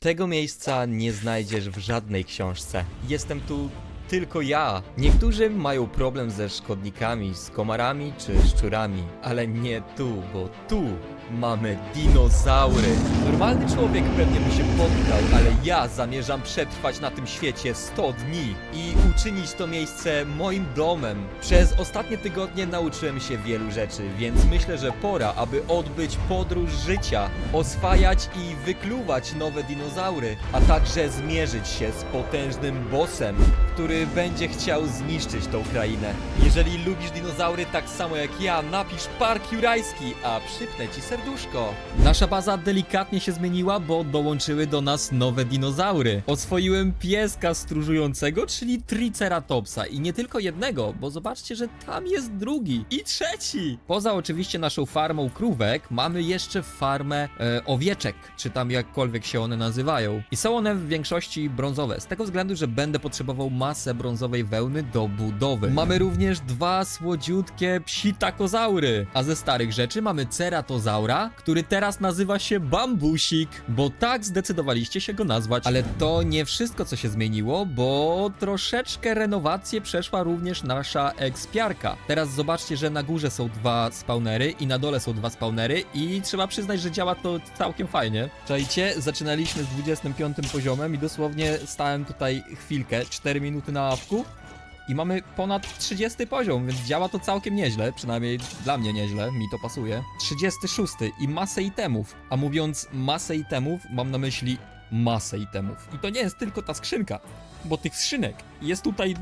Tego miejsca nie znajdziesz w żadnej książce. Jestem tu tylko ja. Niektórzy mają problem ze szkodnikami, z komarami czy szczurami, ale nie tu, bo tu mamy dinozaury. Normalny człowiek pewnie by się poddał, ale ja zamierzam przetrwać na tym świecie 100 dni i uczynić to miejsce moim domem. Przez ostatnie tygodnie nauczyłem się wielu rzeczy, więc myślę, że pora, aby odbyć podróż życia, oswajać i wykluwać nowe dinozaury, a także zmierzyć się z potężnym bossem, który będzie chciał zniszczyć tą krainę. Jeżeli lubisz dinozaury tak samo jak ja, napisz Park Jurajski, a przypnę ci serduszko. Nasza baza delikatnie się zmieniła, bo dołączyły do nas nowe dinozaury. Oswoiłem pieska stróżującego, czyli Triceratopsa i nie tylko jednego, bo zobaczcie, że tam jest drugi i trzeci. Poza oczywiście naszą farmą krówek, mamy jeszcze farmę owieczek, czy tam jakkolwiek się one nazywają. I są one w większości brązowe, z tego względu, że będę potrzebował masę brązowej wełny do budowy. Mamy również dwa słodziutkie psitakozaury, a ze starych rzeczy mamy ceratozaura, który teraz nazywa się Bambusik, bo tak zdecydowaliście się go nazwać. Ale to nie wszystko, co się zmieniło, bo troszeczkę renowację przeszła również nasza ekspiarka. Teraz zobaczcie, że na górze są dwa spawnery i na dole są dwa spawnery i trzeba przyznać, że działa to całkiem fajnie. Czajcie, zaczynaliśmy z 25 poziomem i dosłownie stałem tutaj chwilkę, 4 minuty na awku i mamy ponad 30 poziom, więc działa to całkiem nieźle, przynajmniej dla mnie nieźle, mi to pasuje. 36 i masę itemów, a mówiąc masę itemów, mam na myśli masę itemów. I to nie jest tylko ta skrzynka, bo tych skrzynek jest tutaj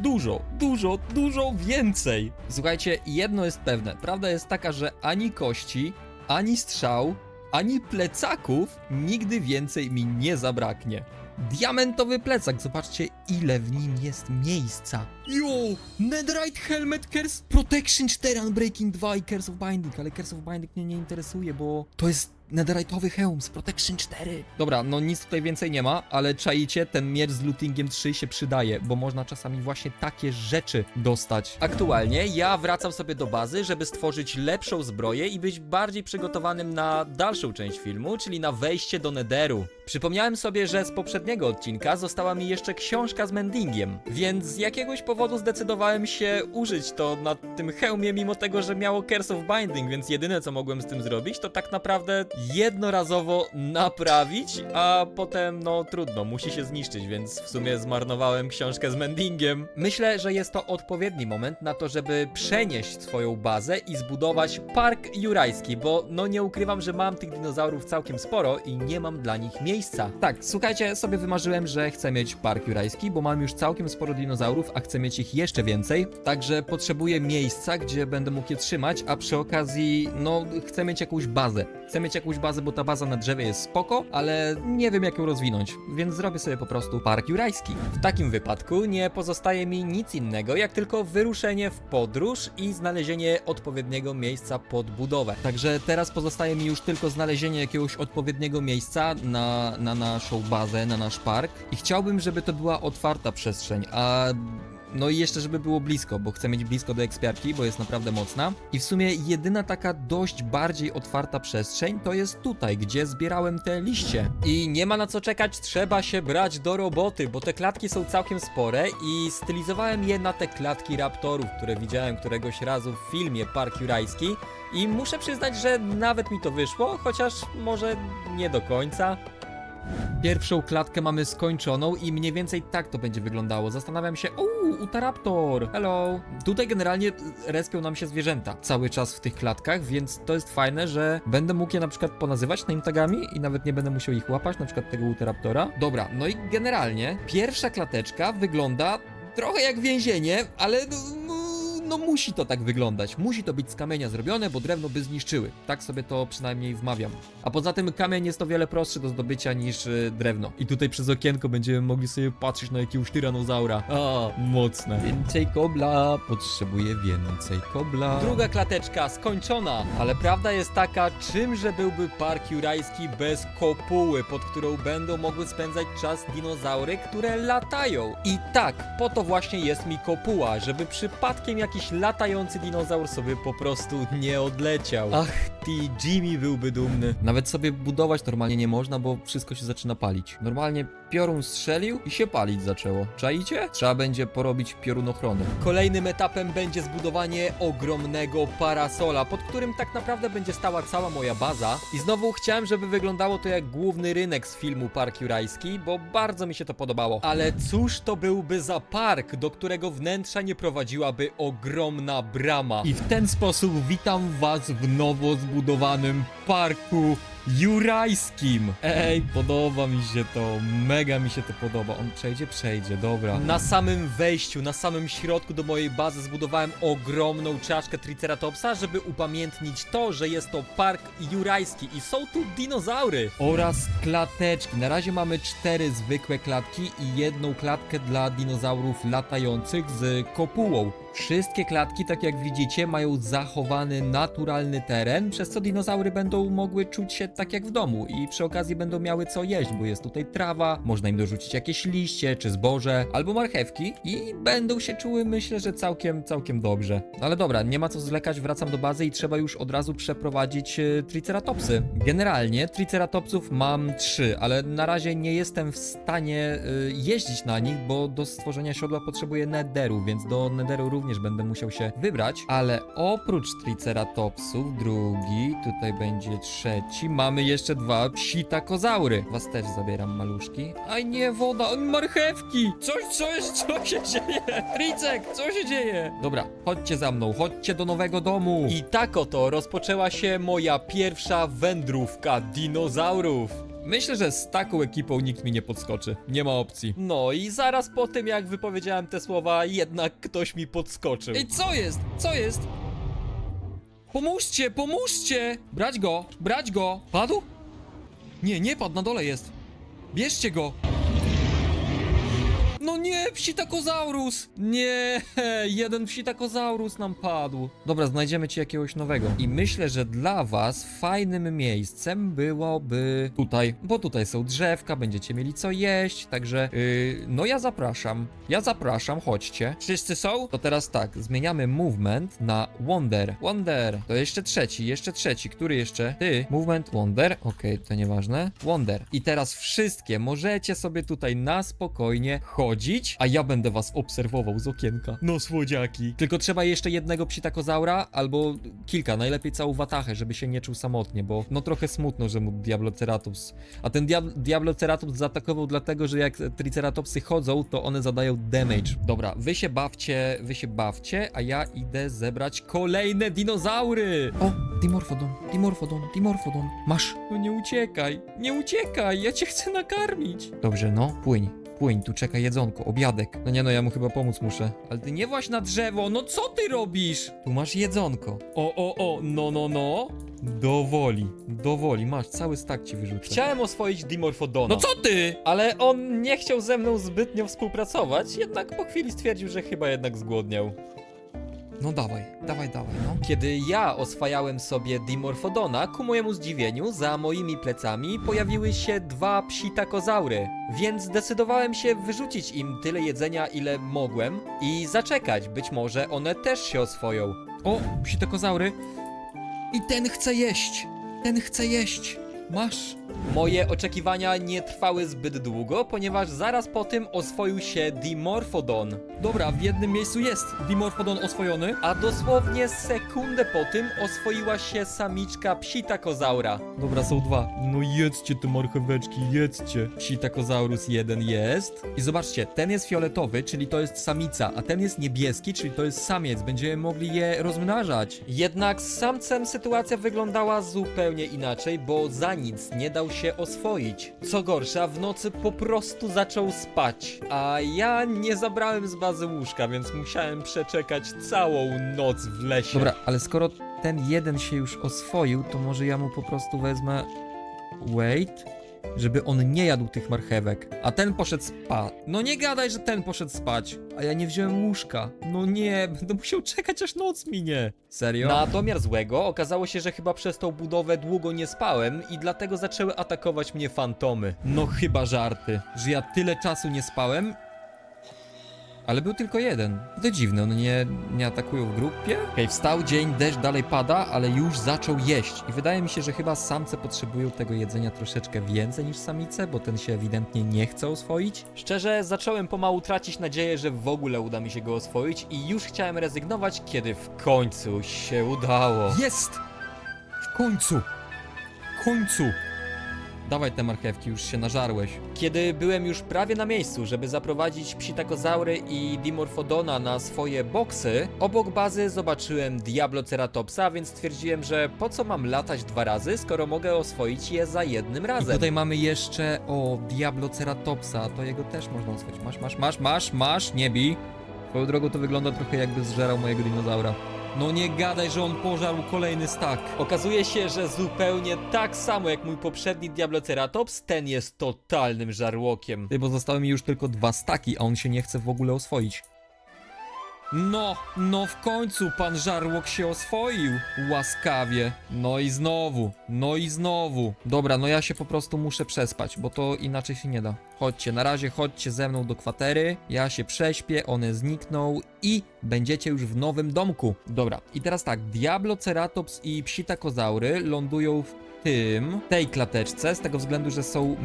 dużo więcej. Słuchajcie, jedno jest pewne, prawda jest taka, że ani kości, ani strzał, ani plecaków nigdy więcej mi nie zabraknie. Diamentowy plecak, zobaczcie ile w nim jest miejsca. Jo, Netherite Helmet, Curse Protection 4, Unbreaking 2 i Curse of Binding, ale Curse of Binding mnie nie interesuje, bo to jest netherite'owy hełm z Protection 4. Dobra, no nic tutaj więcej nie ma, ale czaicie, ten miecz z lootingiem 3 się przydaje, bo można czasami właśnie takie rzeczy dostać. Aktualnie ja wracam sobie do bazy, żeby stworzyć lepszą zbroję i być bardziej przygotowanym na dalszą część filmu, czyli na wejście do Netheru. Przypomniałem sobie, że z poprzedniego odcinka została mi jeszcze książka z mendingiem, więc z jakiegoś powodu zdecydowałem się użyć to na tym hełmie, mimo tego, że miało Curse of Binding, więc jedyne co mogłem z tym zrobić, to tak naprawdę jednorazowo naprawić, a potem no trudno, musi się zniszczyć, więc w sumie zmarnowałem książkę z mendingiem. Myślę, że jest to odpowiedni moment na to, żeby przenieść swoją bazę i zbudować Park Jurajski, bo no nie ukrywam, że mam tych dinozaurów całkiem sporo i nie mam dla nich miejsca. Tak, słuchajcie, sobie wymarzyłem, że chcę mieć Park Jurajski, bo mam już całkiem sporo dinozaurów, a chcę mieć ich jeszcze więcej, także potrzebuję miejsca, gdzie będę mógł je trzymać, a przy okazji, no chcę mieć jakąś bazę. Chcę mieć jakąś bazę, bo ta baza na drzewie jest spoko, ale nie wiem jak ją rozwinąć, więc zrobię sobie po prostu Park Jurajski. W takim wypadku nie pozostaje mi nic innego, jak tylko wyruszenie w podróż i znalezienie odpowiedniego miejsca pod budowę. Także teraz pozostaje mi już tylko znalezienie jakiegoś odpowiedniego miejsca na naszą bazę, na nasz park i chciałbym, żeby to była otwarta przestrzeń, a no i jeszcze, żeby było blisko, bo chcę mieć blisko do ekspiarki, bo jest naprawdę mocna. I w sumie jedyna taka dość bardziej otwarta przestrzeń to jest tutaj, gdzie zbierałem te liście. I nie ma na co czekać, trzeba się brać do roboty, bo te klatki są całkiem spore i stylizowałem je na te klatki raptorów, które widziałem któregoś razu w filmie Park Jurajski. I muszę przyznać, że nawet mi to wyszło, chociaż może nie do końca. Pierwszą klatkę mamy skończoną i mniej więcej tak to będzie wyglądało. Zastanawiam się, Utaraptor, hello. Tutaj generalnie respią nam się zwierzęta cały czas w tych klatkach, więc to jest fajne, że będę mógł je na przykład ponazywać name tagami i nawet nie będę musiał ich łapać, na przykład tego Utaraptora. Dobra, no i generalnie pierwsza klateczka wygląda trochę jak więzienie, ale no musi to tak wyglądać. Musi to być z kamienia zrobione, bo drewno by zniszczyły. Tak sobie to przynajmniej wmawiam. A poza tym kamień jest o wiele prostszy do zdobycia niż drewno. I tutaj przez okienko będziemy mogli sobie patrzeć na jakiegoś tyranozaura. A, mocne. Więcej kobla. Potrzebuję więcej kobla. Druga klateczka skończona. Ale prawda jest taka, czymże byłby Park Jurajski bez kopuły, pod którą będą mogły spędzać czas dinozaury, które latają. I tak, po to właśnie jest mi kopuła, żeby przypadkiem jak jakiś latający dinozaur sobie po prostu nie odleciał. Ach, ty Jimmy byłby dumny. Nawet sobie budować normalnie nie można, bo wszystko się zaczyna palić. Normalnie piorun strzelił i się palić zaczęło. Czaicie? Trzeba będzie porobić piorunochronę. Kolejnym etapem będzie zbudowanie ogromnego parasola, pod którym tak naprawdę będzie stała cała moja baza. I znowu chciałem, żeby wyglądało to jak główny rynek z filmu Park Jurajski, bo bardzo mi się to podobało. Ale cóż to byłby za park, do którego wnętrza nie prowadziłaby ogromna brama. I w ten sposób witam was w nowo zbudowanym parku Jurajskim. Ej, podoba mi się to, mega mi się to podoba. On przejdzie, dobra. Na samym wejściu, na samym środku do mojej bazy zbudowałem ogromną czaszkę Triceratopsa, żeby upamiętnić to, że jest to park jurajski i są tu dinozaury. Oraz klateczki. Na razie mamy 4 zwykłe klatki i jedną klatkę dla dinozaurów latających z kopułą. Wszystkie klatki, tak jak widzicie, mają zachowany naturalny teren, przez co dinozaury będą mogły czuć się tak jak w domu i przy okazji będą miały co jeść, bo jest tutaj trawa, można im dorzucić jakieś liście, czy zboże, albo marchewki i będą się czuły, myślę, że całkiem dobrze. Ale dobra, nie ma co zwlekać, wracam do bazy i trzeba już od razu przeprowadzić Triceratopsy. Generalnie Triceratopsów mam 3, ale na razie nie jestem w stanie jeździć na nich, bo do stworzenia siodła potrzebuję netheru, więc do netheru również będę musiał się wybrać, ale oprócz Triceratopsów, drugi, tutaj będzie trzeci, mamy jeszcze 2 psitakozaury. Was też zabieram, maluszki. Aj nie, woda, marchewki! Co się dzieje? Tricek, co się dzieje? Dobra, chodźcie za mną, chodźcie do nowego domu. I tak oto rozpoczęła się moja pierwsza wędrówka dinozaurów. Myślę, że z taką ekipą nikt mi nie podskoczy. Nie ma opcji. No i zaraz po tym, jak wypowiedziałem te słowa, jednak ktoś mi podskoczył. Ej, co jest? Co jest? Pomóżcie! Brać go! Padł? Nie padł, na dole jest. Bierzcie go! No nie, psitakozaurus! Nie, jeden psitakozaurus nam padł. Dobra, znajdziemy ci jakiegoś nowego. I myślę, że dla was fajnym miejscem byłoby tutaj, bo tutaj są drzewka, będziecie mieli co jeść, także no ja zapraszam, chodźcie. Wszyscy są? To teraz tak, zmieniamy movement na wonder. To jeszcze trzeci, który jeszcze? Ty, movement, wonder, okej, to nieważne. Wonder. I teraz wszystkie możecie sobie tutaj na spokojnie chodzić, a ja będę was obserwował z okienka. No słodziaki. Tylko trzeba jeszcze jednego psitakozaura, albo kilka, najlepiej całą watachę, żeby się nie czuł samotnie, bo no trochę smutno, że mu Diabloceratops. A ten Diabloceratops zaatakował dlatego, że jak Triceratopsy chodzą, to one zadają damage. Dobra, wy się bawcie, a ja idę zebrać kolejne dinozaury. O, Dimorphodon. Masz. No nie uciekaj, ja cię chcę nakarmić. Dobrze, no, płyń, tu czeka jedzonko, obiadek. No nie no, ja mu chyba pomóc muszę. Ale ty nie właź na drzewo, no co ty robisz? Tu masz jedzonko. No. Dowoli, masz, cały stak ci wyrzucę. Chciałem oswoić Dimorphodona. No co ty? Ale on nie chciał ze mną zbytnio współpracować, jednak po chwili stwierdził, że chyba jednak zgłodniał. No dawaj, no. Kiedy ja oswajałem sobie Dimorphodona, ku mojemu zdziwieniu, za moimi plecami pojawiły się 2 psitakozaury. Więc zdecydowałem się wyrzucić im tyle jedzenia, ile mogłem i zaczekać, być może one też się oswoją. O, psitakozaury. I ten chce jeść. Masz. Moje oczekiwania nie trwały zbyt długo, ponieważ zaraz po tym oswoił się Dimorphodon. Dobra, w jednym miejscu jest Dimorphodon oswojony, a dosłownie sekundę po tym oswoiła się samiczka psitakozaura. Dobra, są 2. No jedzcie te marcheweczki, jedzcie. Psitakozaurus 1 jest. I zobaczcie, ten jest fioletowy, czyli to jest samica, a ten jest niebieski, czyli to jest samiec. Będziemy mogli je rozmnażać. Jednak z samcem sytuacja wyglądała zupełnie inaczej, bo za nic nie dał się oswoić. Co gorsza, w nocy po prostu zaczął spać, a ja nie zabrałem z bazy łóżka, więc musiałem przeczekać całą noc w lesie. Dobra, ale skoro ten jeden się już oswoił, to może ja mu po prostu wezmę... Wait... Żeby on nie jadł tych marchewek, a ten poszedł spać. No nie gadaj, że ten poszedł spać, a ja nie wziąłem łóżka. No nie, będę musiał czekać, aż noc minie. Serio? Na domiar złego okazało się, że chyba przez tą budowę długo nie spałem i dlatego zaczęły atakować mnie fantomy. No chyba żarty, że ja tyle czasu nie spałem Ale był tylko jeden. To dziwne, one nie atakują w grupie? Okej, wstał dzień, deszcz dalej pada, ale już zaczął jeść. I wydaje mi się, że chyba samce potrzebują tego jedzenia troszeczkę więcej niż samice, bo ten się ewidentnie nie chce oswoić. Szczerze, zacząłem pomału tracić nadzieję, że w ogóle uda mi się go oswoić i już chciałem rezygnować, kiedy w końcu się udało. Jest! W końcu! W końcu! Dawaj te marchewki, już się nażarłeś. Kiedy byłem już prawie na miejscu, żeby zaprowadzić psitakozaury i dimorfodona na swoje boksy, obok bazy zobaczyłem Diabloceratopsa, więc stwierdziłem, że po co mam latać 2 razy, skoro mogę oswoić je za jednym razem. I tutaj mamy jeszcze, Diabloceratopsa, to jego też można oswoić. Masz, nie bij. Swoją drogą to wygląda trochę jakby zżerał mojego dinozaura. No nie gadaj, że on pożarł kolejny stak. Okazuje się, że zupełnie tak samo jak mój poprzedni Diabloceratops, ten jest totalnym żarłokiem. Bo zostały mi już tylko 2 staki, a on się nie chce w ogóle oswoić. No w końcu pan żarłok się oswoił. Łaskawie. No i znowu. Dobra, no ja się po prostu muszę przespać, bo to inaczej się nie da. Chodźcie, na razie chodźcie ze mną do kwatery. Ja się prześpię, one znikną i będziecie już w nowym domku. Dobra, i teraz tak, Diabloceratops i psitakozaury lądują w tej klateczce, z tego względu, że są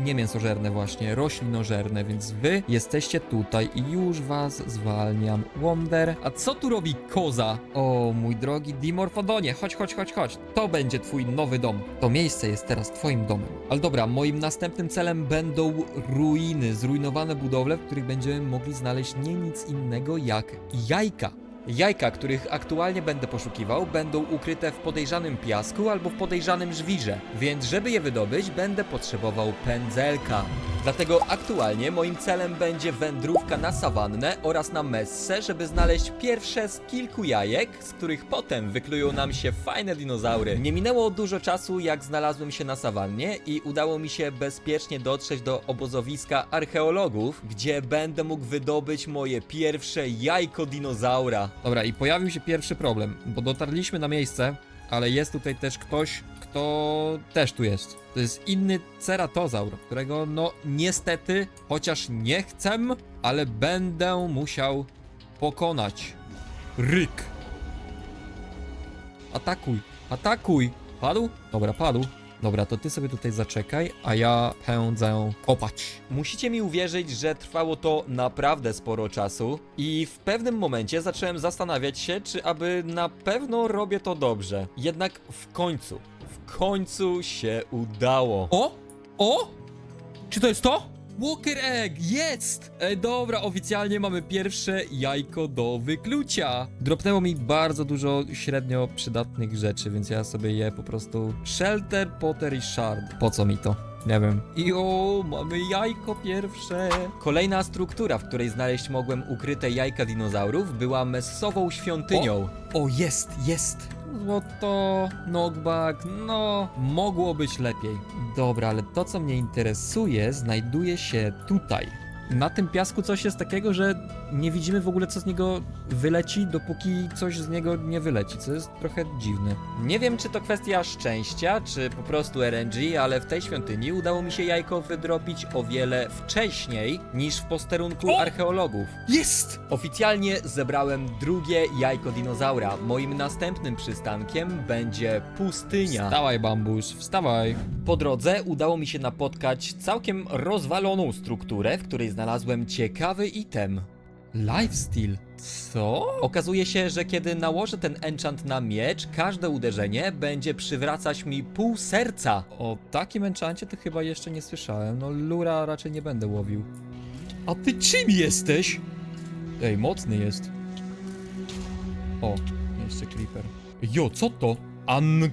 nie mięsożerne właśnie, roślinożerne, więc wy jesteście tutaj i już was zwalniam. Wonder. A co tu robi koza? O, mój drogi Dimorfodonie, chodź. To będzie twój nowy dom. To miejsce jest teraz twoim domem. Ale dobra, moim następnym celem będą ruiny, zrujnowane budowle, w których będziemy mogli znaleźć nic innego jak jajka. Jajka, których aktualnie będę poszukiwał, będą ukryte w podejrzanym piasku albo w podejrzanym żwirze, więc żeby je wydobyć, będę potrzebował pędzelka. Dlatego aktualnie moim celem będzie wędrówka na sawannę oraz na Messę, żeby znaleźć pierwsze z kilku jajek, z których potem wyklują nam się fajne dinozaury. Nie minęło dużo czasu, jak znalazłem się na sawannie i udało mi się bezpiecznie dotrzeć do obozowiska archeologów, gdzie będę mógł wydobyć moje pierwsze jajko dinozaura. Dobra, i pojawił się pierwszy problem, bo dotarliśmy na miejsce, ale jest tutaj też ktoś, kto też tu jest. To jest inny ceratozaur, którego no niestety, chociaż nie chcę, ale będę musiał pokonać. Ryk. Atakuj. Padł? Dobra, padł. Dobra, to ty sobie tutaj zaczekaj, a ja pędzę kopać. Musicie mi uwierzyć, że trwało to naprawdę sporo czasu i w pewnym momencie zacząłem zastanawiać się, czy aby na pewno robię to dobrze. Jednak w końcu się udało. O! Czy to jest to? Walker Egg, jest! Dobra, oficjalnie mamy pierwsze jajko do wyklucia. Dropnęło mi bardzo dużo średnio przydatnych rzeczy, więc ja sobie je po prostu... Shelter, Potter i Shard. Po co mi to? Nie wiem. I mamy jajko pierwsze. Kolejna struktura, w której znaleźć mogłem ukryte jajka dinozaurów, była messową świątynią. O, jest! Złoto, knockback, no, mogło być lepiej. Dobra, ale to, co mnie interesuje, znajduje się tutaj. Na tym piasku coś jest takiego, że nie widzimy w ogóle, co z niego wyleci, dopóki coś z niego nie wyleci, co jest trochę dziwne. Nie wiem, czy to kwestia szczęścia, czy po prostu RNG, ale w tej świątyni udało mi się jajko wydrobić o wiele wcześniej niż w posterunku archeologów. Jest! Oficjalnie zebrałem drugie jajko dinozaura. Moim następnym przystankiem będzie pustynia. Wstawaj, bambus, wstawaj. Po drodze udało mi się napotkać całkiem rozwaloną strukturę, w której znalazłem ciekawy item. Lifesteal. Co? Okazuje się, że kiedy nałożę ten enchant na miecz, każde uderzenie będzie przywracać mi pół serca. O takim enchancie to chyba jeszcze nie słyszałem. No lura raczej nie będę łowił. A ty czym jesteś? Ej, mocny jest. O, jeszcze creeper. Jo, co to? Ank.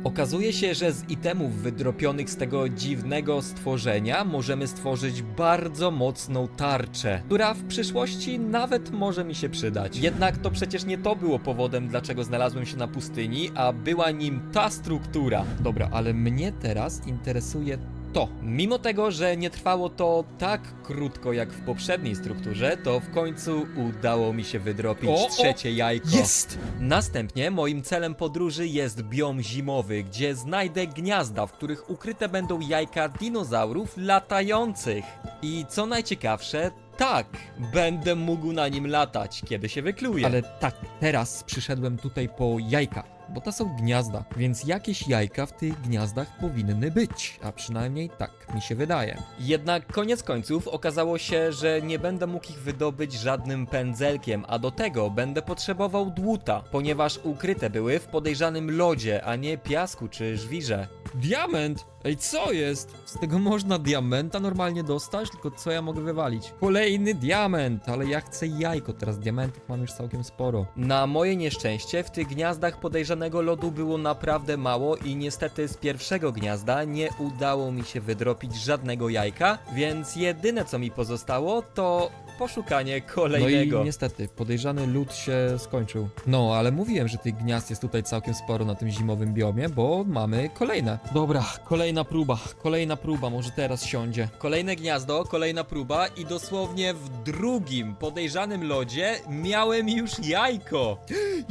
Okazuje się, że z itemów wydropionych z tego dziwnego stworzenia możemy stworzyć bardzo mocną tarczę, która w przyszłości nawet może mi się przydać. Jednak to przecież nie to było powodem, dlaczego znalazłem się na pustyni, a była nim ta struktura. Dobra, ale mnie teraz interesuje to. Mimo tego, że nie trwało to tak krótko jak w poprzedniej strukturze, to w końcu udało mi się wydropić trzecie jajko. Jest! Następnie moim celem podróży jest biom zimowy, gdzie znajdę gniazda, w których ukryte będą jajka dinozaurów latających. I co najciekawsze, tak, będę mógł na nim latać, kiedy się wykluje. Ale tak, teraz przyszedłem tutaj po jajka, bo to są gniazda, więc jakieś jajka w tych gniazdach powinny być, a przynajmniej tak mi się wydaje. Jednak koniec końców okazało się, że nie będę mógł ich wydobyć żadnym pędzelkiem, a do tego będę potrzebował dłuta, ponieważ ukryte były w podejrzanym lodzie, a nie piasku czy żwirze. Diament? Ej, co jest? Z tego można diamenta normalnie dostać? Tylko co ja mogę wywalić? Kolejny diament, ale ja chcę jajko, teraz diamentów mam już całkiem sporo. Na moje nieszczęście w tych gniazdach podejrzanego lodu było naprawdę mało i niestety z pierwszego gniazda nie udało mi się wydropić żadnego jajka, więc jedyne co mi pozostało to poszukanie kolejnego. No i niestety, podejrzany lód się skończył. No, ale mówiłem, że tych gniazd jest tutaj całkiem sporo na tym zimowym biomie, bo mamy kolejne. Dobra, kolejna próba, może teraz siądzie. Kolejne gniazdo, kolejna próba i dosłownie w drugim podejrzanym lodzie miałem już jajko.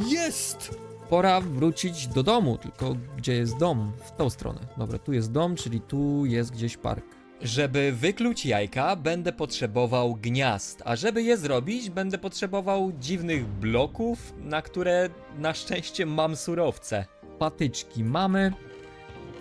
Jest! Pora wrócić do domu, tylko gdzie jest dom? W tą stronę. Dobra, tu jest dom, czyli tu jest gdzieś park. Żeby wykluć jajka, będę potrzebował gniazd, a żeby je zrobić, będę potrzebował dziwnych bloków, na które na szczęście mam surowce. Patyczki mamy.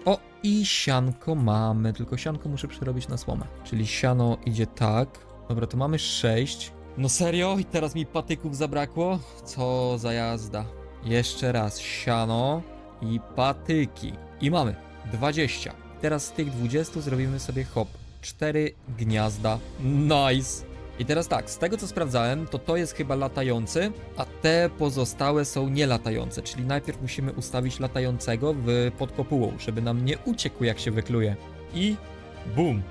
O, i sianko mamy, tylko sianko muszę przerobić na słomę. Czyli siano idzie tak. Dobra, to mamy 6. No serio? I teraz mi patyków zabrakło? Co za jazda. Jeszcze raz siano i patyki. I mamy 20. Teraz z tych 20 zrobimy sobie hop. 4 gniazda. Nice! I teraz tak, z tego co sprawdzałem, to jest chyba latający, a te pozostałe są nielatające, czyli najpierw musimy ustawić latającego pod kopułą, żeby nam nie uciekł jak się wykluje. I bum!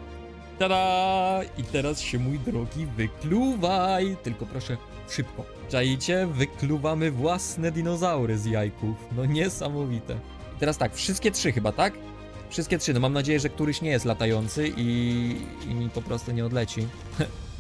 Tada! I teraz się, mój drogi, wykluwaj! Tylko proszę szybko. Czajcie? Wykluwamy własne dinozaury z jajków. No niesamowite. I teraz tak, wszystkie 3 chyba, tak? Wszystkie 3, no mam nadzieję, że któryś nie jest latający i mi po prostu nie odleci.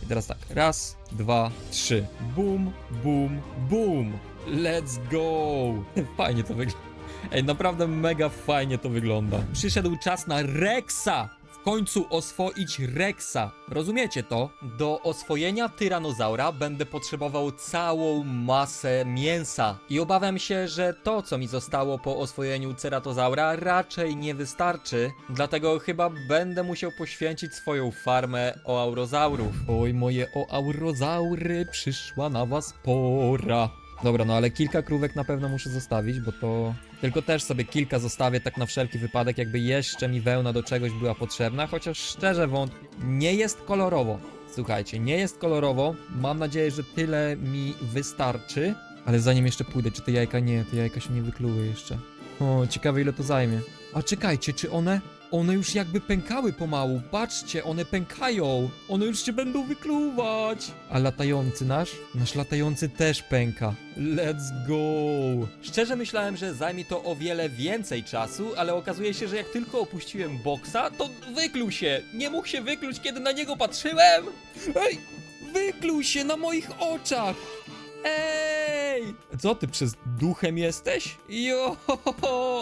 I teraz tak, 1, 2, 3. Bum, bum, bum. Let's go. Fajnie to wygląda. Ej, naprawdę mega fajnie to wygląda. Przyszedł czas na Rexa. W końcu oswoić Rexa. Rozumiecie to? Do oswojenia tyranozaura będę potrzebował całą masę mięsa. I obawiam się, że to, co mi zostało po oswojeniu ceratozaura, raczej nie wystarczy. Dlatego chyba będę musiał poświęcić swoją farmę oaurozaurów. Oj, moje oaurozaury, przyszła na was pora. Dobra, no ale kilka krówek na pewno muszę zostawić, bo to... Tylko też sobie kilka zostawię tak na wszelki wypadek, jakby jeszcze mi wełna do czegoś była potrzebna, chociaż szczerze wątpię. Nie jest kolorowo. Słuchajcie, nie jest kolorowo. Mam nadzieję, że tyle mi wystarczy. Ale zanim jeszcze pójdę, czy te jajka nie, te jajka się nie wykluły jeszcze. O, ciekawe ile to zajmie. A czekajcie, czy one już jakby pękały pomału. Patrzcie, one pękają. One już się będą wykluwać. A latający nasz latający też pęka. Let's go. Szczerze myślałem, że zajmie to o wiele więcej czasu, ale okazuje się, że jak tylko opuściłem boksa, to wykluł się. Nie mógł się wykluć, kiedy na niego patrzyłem. Ej, wykluł się na moich oczach. Ej! Co ty, przez duchem jesteś? Jo,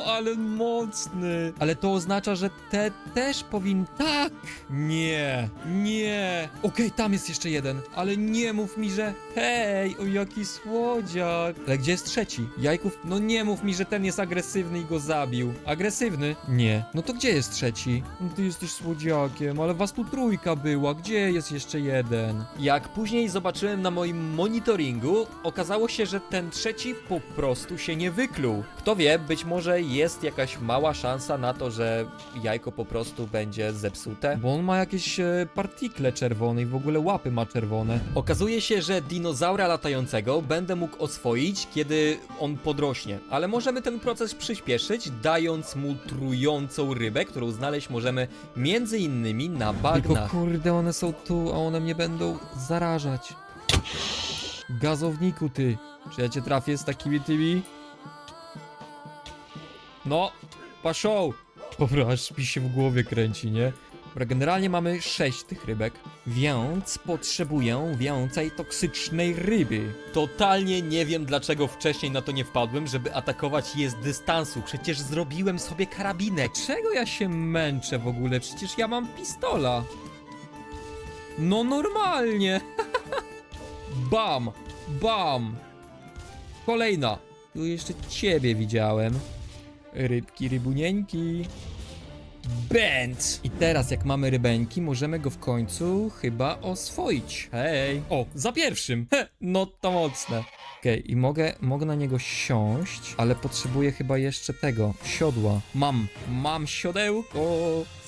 ale mocny. Ale to oznacza, że te też powinny... Tak! Nie, nie. Okej, tam jest jeszcze jeden. Ale nie mów mi, że... Hej, o jaki słodziak. Ale gdzie jest trzeci? Jajków? No nie mów mi, że ten jest agresywny i go zabił. Agresywny? Nie. No to gdzie jest trzeci? No ty jesteś słodziakiem, ale was tu 3 była. Gdzie jest jeszcze jeden? Jak później zobaczyłem na moim monitoringu, okazało się, że ten trzeci po prostu się nie wykluł. Kto wie, być może jest jakaś mała szansa na to, że jajko po prostu będzie zepsute. Bo on ma jakieś partikle czerwone i w ogóle łapy ma czerwone. Okazuje się, że dinozaura latającego będę mógł oswoić, kiedy on podrośnie. Ale możemy ten proces przyspieszyć, dając mu trującą rybę, którą znaleźć możemy między innymi na bagnach. Tylko kurde, one są tu, a one mnie będą zarażać. Gazowniku ty, czy ja cię trafię z takimi tymi? No, paszą! Dobra, aż mi się w głowie kręci, nie? Dobra, generalnie mamy 6 tych rybek, więc potrzebuję więcej toksycznej ryby. Totalnie nie wiem, dlaczego wcześniej na to nie wpadłem, żeby atakować je z dystansu. Przecież zrobiłem sobie karabinek. Czego ja się męczę w ogóle? Przecież ja mam pistola. No normalnie. Bam! Bam! Kolejna. Tu jeszcze ciebie widziałem. Rybki, rybunieńki. Bęc! I teraz jak mamy rybeńki, możemy go w końcu chyba oswoić. Hej! O, za pierwszym! He, no to mocne. Okej, i mogę na niego siąść, ale potrzebuję chyba jeszcze tego, siodła. Mam siodełko.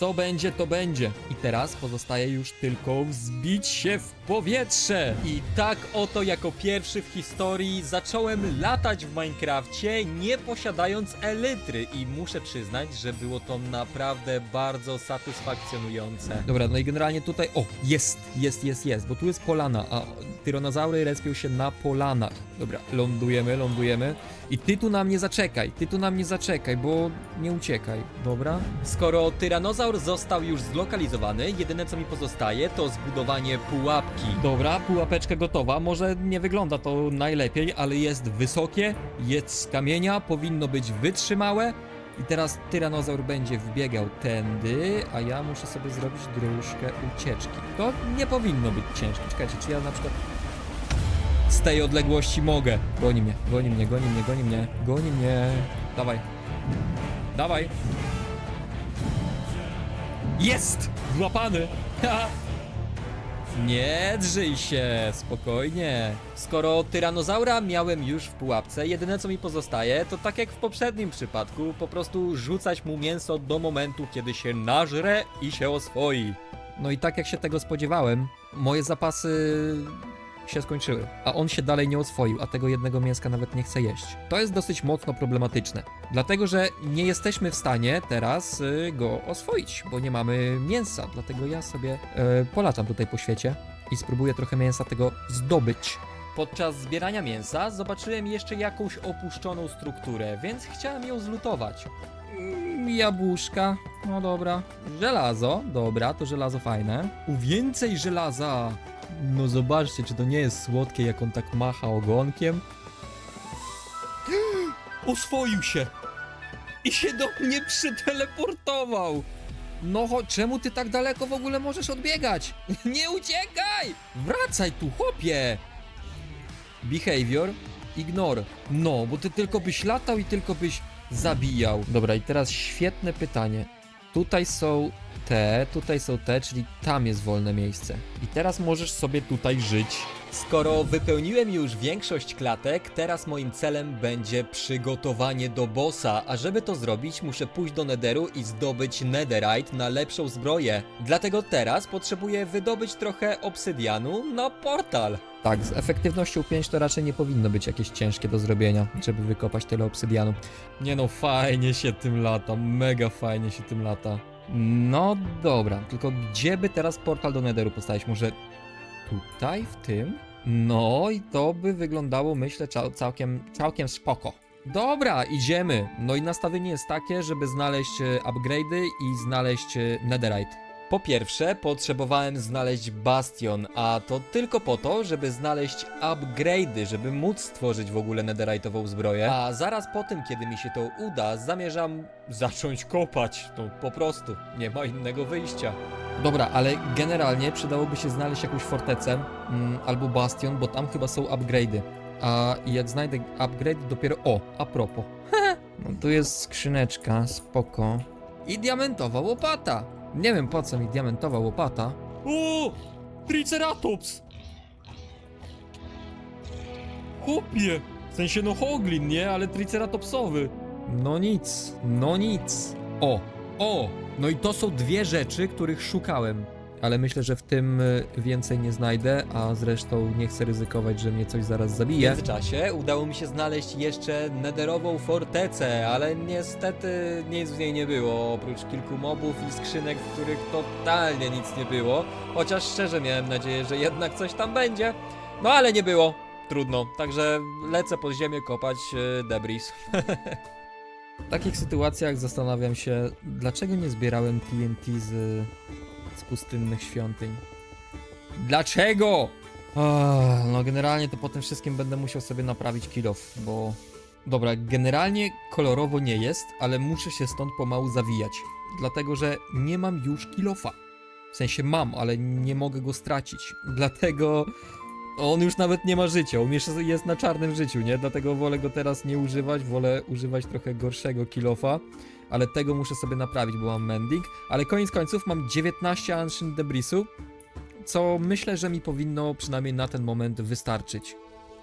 Co będzie, to będzie. I teraz pozostaje już tylko wzbić się w powietrze. I tak oto jako pierwszy w historii zacząłem latać w Minecrafcie, nie posiadając elytry. I muszę przyznać, że było to naprawdę bardzo satysfakcjonujące. Dobra, no i generalnie tutaj, o, jest, bo tu jest polana, a tyranozaury respią się na polanach. Dobra, lądujemy. I ty tu na mnie zaczekaj, bo nie uciekaj, dobra? Skoro tyranozaur został już zlokalizowany, jedyne co mi pozostaje to zbudowanie pułapki. Dobra, pułapeczka gotowa, może nie wygląda to najlepiej, ale jest wysokie, jest z kamienia, powinno być wytrzymałe. I teraz tyranozaur będzie wbiegał tędy, a ja muszę sobie zrobić dróżkę ucieczki. To nie powinno być ciężkie. Czekajcie, czy ja na przykład z tej odległości mogę? Goni mnie. Dawaj. Jest! Złapany! Nie drżyj się, spokojnie. Skoro tyranozaura miałem już w pułapce, jedyne co mi pozostaje, to tak jak w poprzednim przypadku, po prostu rzucać mu mięso do momentu, kiedy się nażre i się oswoi. No i tak jak się tego spodziewałem, moje zapasy się skończyły, a on się dalej nie oswoił, a tego jednego mięska nawet nie chce jeść. To jest dosyć mocno problematyczne, dlatego że nie jesteśmy w stanie teraz go oswoić, bo nie mamy mięsa, dlatego ja sobie polatam tutaj po świecie i spróbuję trochę mięsa tego zdobyć. Podczas zbierania mięsa zobaczyłem jeszcze jakąś opuszczoną strukturę, więc chciałem ją zlutować. Jabłuszka, no dobra. Żelazo, dobra, to żelazo fajne. Więcej żelaza! No zobaczcie, czy to nie jest słodkie, jak on tak macha ogonkiem. Oswoił się! I się do mnie przyteleportował! No czemu ty tak daleko w ogóle możesz odbiegać? Nie uciekaj! Wracaj tu, chłopie! Behavior, ignore. No, bo ty tylko byś latał i tylko byś zabijał. Dobra, i teraz świetne pytanie. Tutaj są te, czyli tam jest wolne miejsce. I teraz możesz sobie tutaj żyć. Skoro wypełniłem już większość klatek, teraz moim celem będzie przygotowanie do bossa, a żeby to zrobić, muszę pójść do Netheru i zdobyć Netherite na lepszą zbroję. Dlatego teraz potrzebuję wydobyć trochę obsydianu na portal. Tak, z efektywnością 5 to raczej nie powinno być jakieś ciężkie do zrobienia, żeby wykopać tyle obsydianu. Nie no, fajnie się tym lata, mega fajnie się tym lata. No dobra, tylko gdzie by teraz portal do Netheru postawić? Może tutaj, w tym? No i to by wyglądało, myślę, całkiem spoko. Dobra, idziemy. No i nastawienie jest takie, żeby znaleźć upgrade'y i znaleźć Netherite. Po pierwsze, potrzebowałem znaleźć bastion, a to tylko po to, żeby znaleźć upgrade'y, żeby móc stworzyć w ogóle netherite'ową zbroję. A zaraz po tym, kiedy mi się to uda, zamierzam zacząć kopać. No po prostu, nie ma innego wyjścia. Dobra, ale generalnie przydałoby się znaleźć jakąś fortecę albo bastion, bo tam chyba są upgrade'y. A jak znajdę upgrade, dopiero... O, a propos. No tu jest skrzyneczka, spoko. I diamentowa łopata. Nie wiem po co mi diamentowa łopata. O! Triceratops! Chłopie! W sensie no hoglin, nie? Ale triceratopsowy. No nic. O! No i to są dwie rzeczy, których szukałem. Ale myślę, że w tym więcej nie znajdę, a zresztą nie chcę ryzykować, że mnie coś zaraz zabije. W międzyczasie udało mi się znaleźć jeszcze netherową fortecę, ale niestety nic w niej nie było, oprócz kilku mobów i skrzynek, w których totalnie nic nie było. Chociaż szczerze miałem nadzieję, że jednak coś tam będzie. No ale nie było. Trudno. Także lecę pod ziemię kopać debris. W takich sytuacjach zastanawiam się, dlaczego nie zbierałem TNT z pustynnych świątyń. Dlaczego? No generalnie to po tym wszystkim będę musiał sobie naprawić kill off, bo... Dobra, generalnie kolorowo nie jest, ale muszę się stąd pomału zawijać. Dlatego, że nie mam już kill offa. W sensie mam, ale nie mogę go stracić. Dlatego On już nawet nie ma życia, on jeszcze jest na czarnym życiu, nie? Dlatego wolę go teraz nie używać, wolę używać trochę gorszego kill-offa. Ale tego muszę sobie naprawić, bo mam mending. Ale koniec końców mam 19 Ancient Debrisu, co myślę, że mi powinno przynajmniej na ten moment wystarczyć.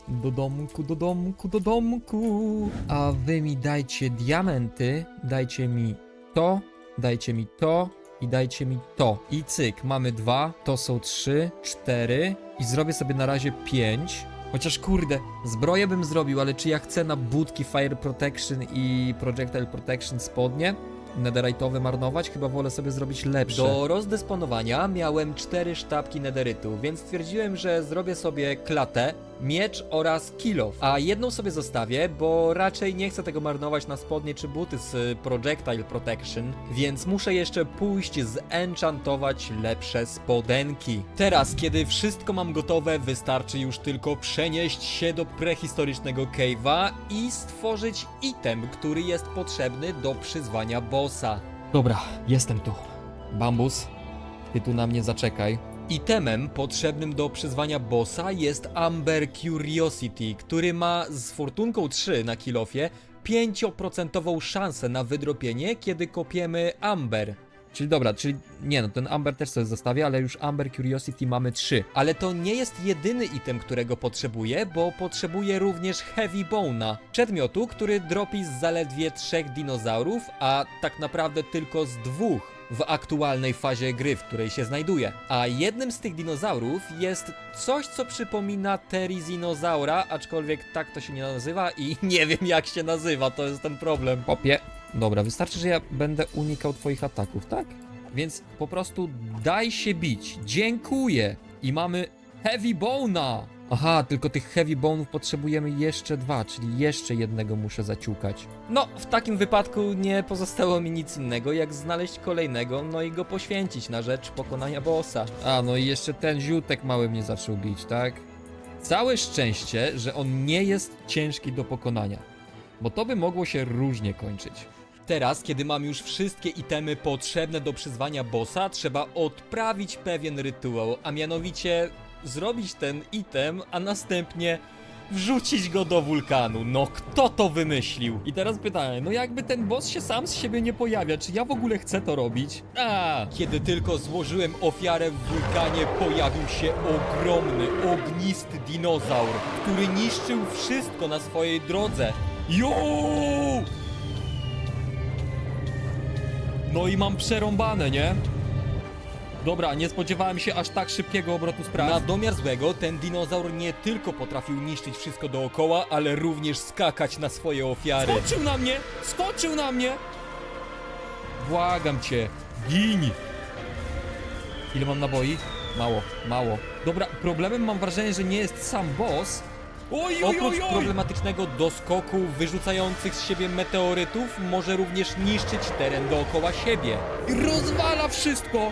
Do domku, do domku, do domku. A wy mi dajcie diamenty, dajcie mi to, dajcie mi to i dajcie mi to. I cyk, mamy 2, to są 3, 4 i zrobię sobie na razie 5. Chociaż kurde, zbroję bym zrobił, ale czy ja chcę na budki Fire Protection i Projectile Protection spodnie netherite'owe marnować? Chyba wolę sobie zrobić lepsze. Do rozdysponowania miałem 4 sztabki nederytu, więc stwierdziłem, że zrobię sobie klatę, miecz oraz kill-off. A jedną sobie zostawię, bo raczej nie chcę tego marnować na spodnie czy buty z Projectile Protection, więc muszę jeszcze pójść zenchantować lepsze spodenki. Teraz, kiedy wszystko mam gotowe, wystarczy już tylko przenieść się do prehistorycznego cave'a i stworzyć item, który jest potrzebny do przyzwania bossa. Dobra, jestem tu. Bambus, ty tu na mnie zaczekaj. Itemem potrzebnym do przyzwania bossa jest Amber Curiosity, który ma z fortunką 3 na kill-offie 5% szansę na wydropienie, kiedy kopiemy Amber. Czyli dobra, czyli nie no, ten Amber też sobie zostawię, ale już Amber Curiosity mamy 3. Ale to nie jest jedyny item, którego potrzebuję, bo potrzebuję również Heavy Bone'a. Przedmiotu, który dropi z zaledwie 3 dinozaurów, a tak naprawdę tylko z 2 w aktualnej fazie gry, w której się znajduje. A jednym z tych dinozaurów jest coś, co przypomina Therizinosaura, aczkolwiek tak to się nie nazywa i nie wiem jak się nazywa, to jest ten problem. Popie. Dobra, wystarczy, że ja będę unikał twoich ataków, tak? Więc po prostu daj się bić. Dziękuję. I mamy Heavy Bone'a. Aha, tylko tych Heavy Bone'ów potrzebujemy jeszcze 2, czyli jeszcze jednego muszę zaciukać. No, w takim wypadku nie pozostało mi nic innego, jak znaleźć kolejnego, no i go poświęcić na rzecz pokonania bossa. A, no i jeszcze ten ziutek mały mnie zaczął bić, tak? Całe szczęście, że on nie jest ciężki do pokonania, bo to by mogło się różnie kończyć. Teraz, kiedy mam już wszystkie itemy potrzebne do przyzwania bossa, trzeba odprawić pewien rytuał, a mianowicie zrobić ten item, a następnie wrzucić go do wulkanu. No kto to wymyślił? I teraz pytanie, no jakby ten boss się sam z siebie nie pojawia, czy ja w ogóle chcę to robić? Kiedy tylko złożyłem ofiarę w wulkanie, pojawił się ogromny, ognisty dinozaur, który niszczył wszystko na swojej drodze. No i mam przerąbane, nie? Dobra, nie spodziewałem się aż tak szybkiego obrotu spraw. Na domiar złego, ten dinozaur nie tylko potrafił niszczyć wszystko dookoła, ale również skakać na swoje ofiary. Skoczył na mnie! Skoczył na mnie! Błagam cię, gin! Ile mam naboi? Mało, mało. Dobra, problemem mam wrażenie, że nie jest sam boss. Oprócz problematycznego doskoku wyrzucających z siebie meteorytów, może również niszczyć teren dookoła siebie. I rozwala wszystko!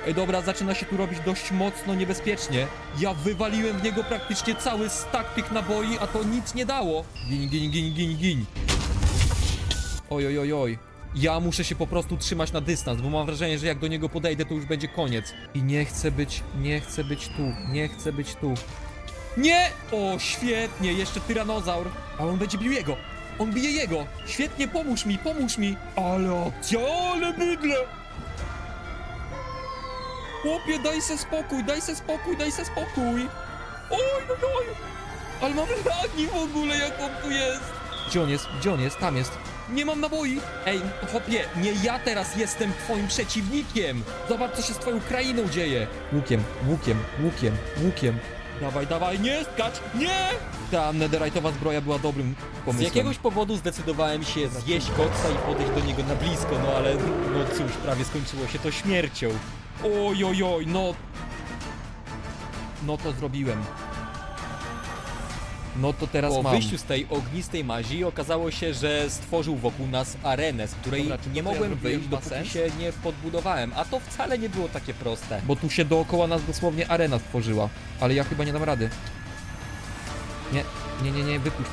Ej, dobra, zaczyna się tu robić dość mocno niebezpiecznie. Ja wywaliłem w niego praktycznie cały stack tych naboi, a to nic nie dało. Gin, gin, gin, gin, gin. Oj, oj, oj, oj. Ja muszę się po prostu trzymać na dystans, bo mam wrażenie, że jak do niego podejdę, to już będzie koniec. I nie chcę być tu. Nie! O, świetnie, jeszcze tyranozaur. Ale on będzie bił jego. On bije jego. Świetnie, pomóż mi. Ale akcja, ale bydle. Chłopie, daj se spokój. Oj. Ale mamy lagi w ogóle, jak on tu jest. Gdzie on jest? Tam jest. Nie mam naboi. Ej, chłopie, nie ja teraz jestem twoim przeciwnikiem. Zobacz, co się z twoją krainą dzieje. Łukiem. Dawaj, nie skacz, nie! Ta netherite'owa zbroja była dobrym pomysłem. Z jakiegoś powodu zdecydowałem się zjeść koksa i podejść do niego na blisko, no ale no cóż, prawie skończyło się to śmiercią. Oj, no to zrobiłem. No to teraz mam. Po wyjściu z tej ognistej mazi okazało się, że stworzył wokół nas arenę, z której nie mogłem wyjść, dopóki się nie podbudowałem, a to wcale nie było takie proste. Bo tu się dookoła nas dosłownie arena stworzyła, ale ja chyba nie dam rady. Nie. Nie, wypuść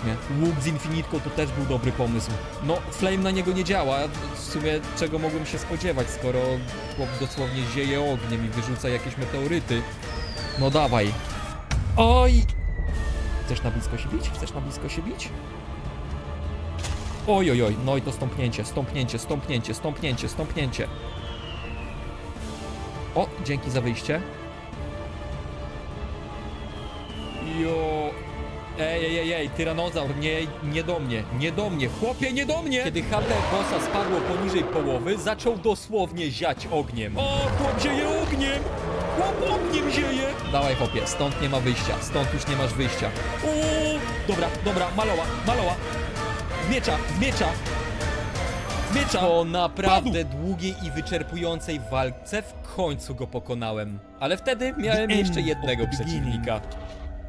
mnie. Łuk z Infinitką to też był dobry pomysł. No, Flame na niego nie działa. W sumie czego mogłem się spodziewać, skoro chłop dosłownie zieje ogniem i wyrzuca jakieś meteoryty. No dawaj. Oj! Chcesz na blisko się bić? Oj, no i to stąpnięcie. O, dzięki za wyjście. Jo. Ej, tyranozaur, nie do mnie, chłopie, nie do mnie! Kiedy HP bossa spadło poniżej połowy, zaczął dosłownie ziać ogniem. O, chłop zieje ogniem! Chłop ogniem zieje! Dawaj, chłopie, stąd nie ma wyjścia, stąd już nie masz wyjścia. O, dobra, maloła. Z miecza! Po naprawdę długiej i wyczerpującej walce w końcu go pokonałem. Ale wtedy miałem jeszcze jednego przeciwnika.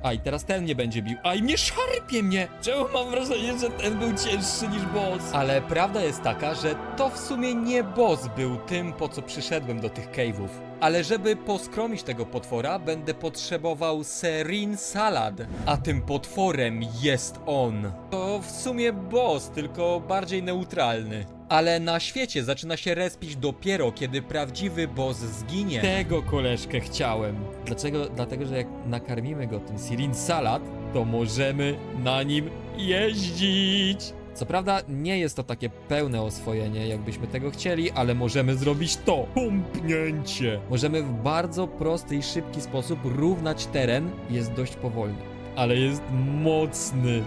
A i teraz ten mnie będzie bił. A i mnie szarpie mnie! Czemu mam wrażenie, że ten był cięższy niż boss? Ale prawda jest taka, że to w sumie nie boss był tym, po co przyszedłem do tych cave'ów. Ale żeby poskromić tego potwora, będę potrzebował Serin Salad. A tym potworem jest on. To w sumie boss, tylko bardziej neutralny. Ale na świecie zaczyna się respić dopiero, kiedy prawdziwy boss zginie. Tego koleżkę chciałem. Dlaczego? Dlatego, że jak nakarmimy go tym Serin Salad, to możemy na nim jeździć. Co prawda nie jest to takie pełne oswojenie, jakbyśmy tego chcieli, ale możemy zrobić to. Pompnięcie. Możemy w bardzo prosty i szybki sposób równać teren. Jest dość powolny, ale jest mocny.